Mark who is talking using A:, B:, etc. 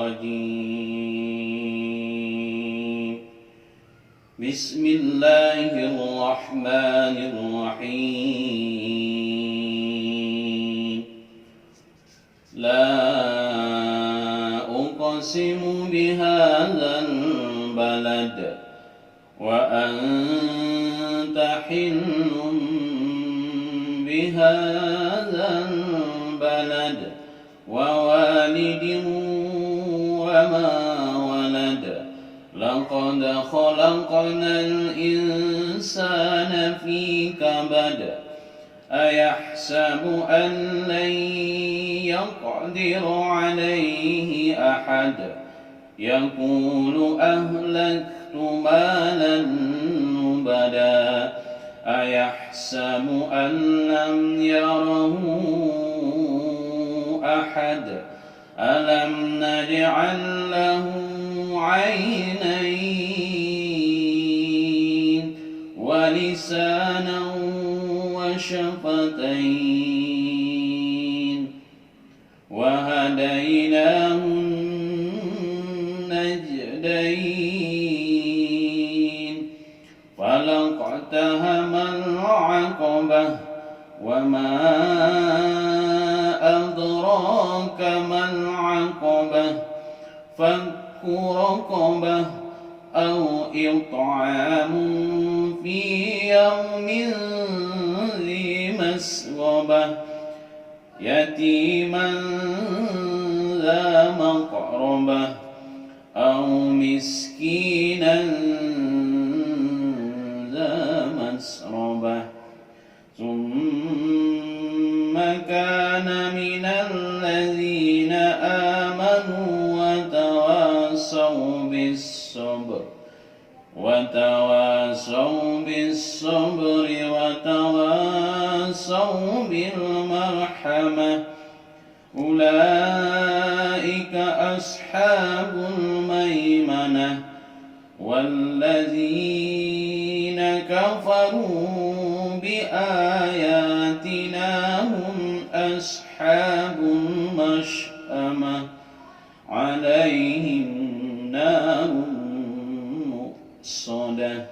A: الرجيم. بسم الله الرحمن الرحيم. لا أقسم بهذا البلد وأنت حل بهذا البلد ووالد وما ولد لقد خلقنا الإنسان في كبد أيحسب أن لن يقدر عليه أحد يقول أهلكت مالا لبدا أيحسب أن لم يره أحد ألم نجعل له عينين ولسانا وشفتين وهديناه النجدين فلاقتحم العقبة وما أدراك ما العقبة فك رقبة أو إطعام في يوم ذي مسغبة يتيما ذا مقربة أو مسكينا ذا مسربة ثم كان من الذين آمنوا وتواصوا بالصبر وتواصوا بالمرحمة أولئك أصحاب الميمنة والذين كفروا بآياتنا هم أصحاب المشأمة عليهم نار مؤصدة